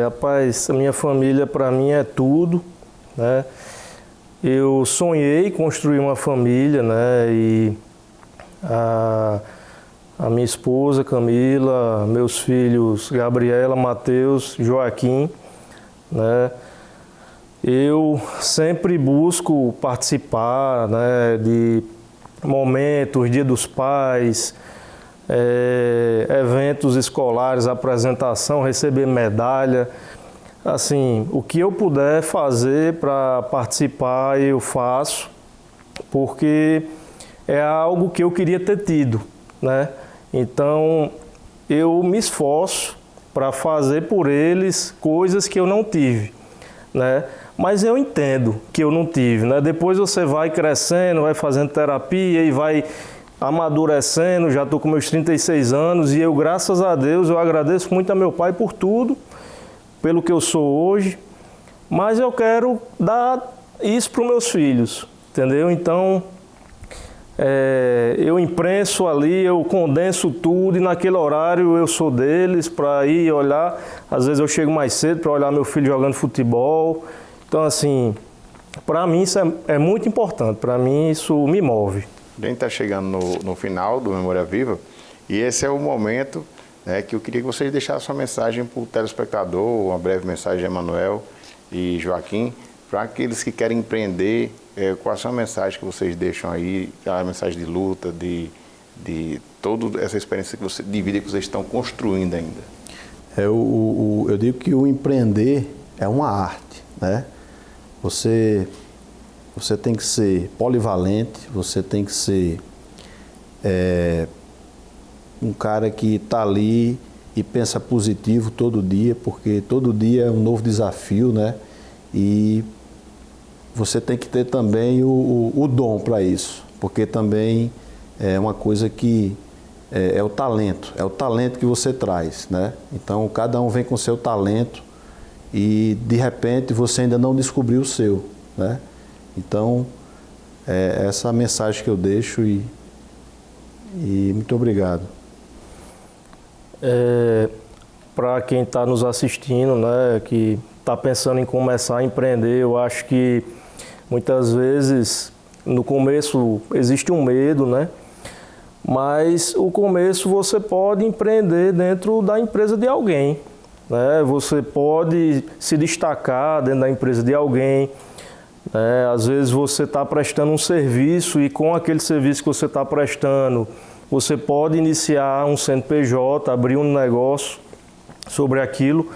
C: Rapaz, a minha família para mim é tudo, né? Eu sonhei construir uma família, né? E a minha esposa Camila, meus filhos Gabriela, Mateus, Joaquim, né? Eu sempre busco participar, né, de momentos, Dia dos Pais, eventos escolares, apresentação, receber medalha. Assim, o que eu puder fazer para participar, eu faço, porque é algo que eu queria ter tido, né? Então, eu me esforço para fazer por eles coisas que eu não tive, né? Mas eu entendo que eu não tive, né? Depois você vai crescendo, vai fazendo terapia e vai amadurecendo. Já estou com meus 36 anos e eu, graças a Deus, eu agradeço muito a meu pai por tudo, pelo que eu sou hoje, mas eu quero dar isso para os meus filhos, entendeu? Então, eu imprenso ali, eu condenso tudo e naquele horário eu sou deles para ir olhar. Às vezes eu chego mais cedo para olhar meu filho jogando futebol. Então, assim, para mim isso é muito importante, para mim isso me move.
B: A gente está chegando no final do Memória Viva e esse é o momento, né, que eu queria que vocês deixassem uma mensagem para o telespectador, uma breve mensagem de Emanuel e Joaquim, para aqueles que querem empreender. Qual é a mensagem que vocês deixam aí, a mensagem de luta, de toda essa experiência de vida que vocês estão construindo ainda?
D: Eu digo que o empreender é uma arte, né? Você tem que ser polivalente, você tem que ser um cara que está ali e pensa positivo todo dia, porque todo dia é um novo desafio, né? E você tem que ter também o dom para isso, porque também é uma coisa que é o talento que você traz, né? Então, cada um vem com seu talento e, de repente, você ainda não descobriu o seu, né? Então, essa mensagem que eu deixo e muito obrigado.
C: Para quem está nos assistindo, né, que está pensando em começar a empreender, eu acho que muitas vezes no começo existe um medo, né? Mas o começo você pode empreender dentro da empresa de alguém, né? Você pode se destacar dentro da empresa de alguém. Às vezes você está prestando um serviço e com aquele serviço que você está prestando, você pode iniciar um CNPJ, abrir um negócio sobre aquilo.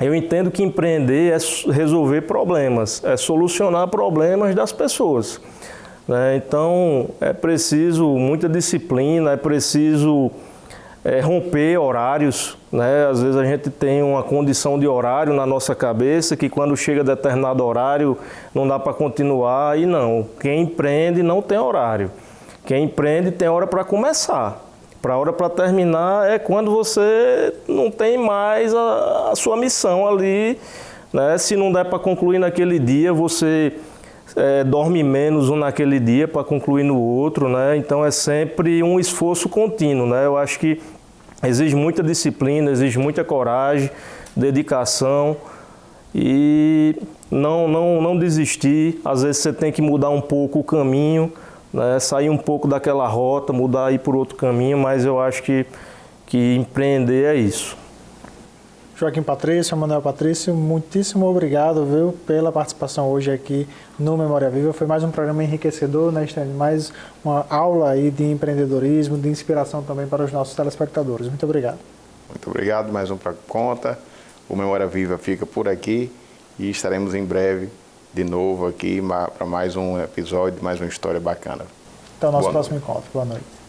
C: Eu entendo que empreender é resolver problemas, é solucionar problemas das pessoas, né? Então, é preciso muita disciplina, é preciso romper horários, né? Às vezes a gente tem uma condição de horário na nossa cabeça que quando chega a determinado horário não dá para continuar, e não. Quem empreende não tem horário. Quem empreende tem hora para começar. Para a hora para terminar é quando você não tem mais a sua missão ali, né? Se não der para concluir naquele dia, você dorme menos naquele dia para concluir no outro, né? Então é sempre um esforço contínuo, né? Eu acho que exige muita disciplina, exige muita coragem, dedicação e não desistir. Às vezes você tem que mudar um pouco o caminho, né? Sair um pouco daquela rota, mudar aí por outro caminho, mas eu acho que empreender é isso.
A: Joaquim Patrício, Manuel Patrício, muitíssimo obrigado, viu, pela participação hoje aqui no Memória Viva. Foi mais um programa enriquecedor, né, Estênio? Mais uma aula aí de empreendedorismo, de inspiração também para os nossos telespectadores. Muito obrigado.
B: Muito obrigado, mais um para conta. O Memória Viva fica por aqui e estaremos em breve de novo aqui para mais um episódio, mais uma história bacana.
A: Até o nosso próximo encontro. Boa noite.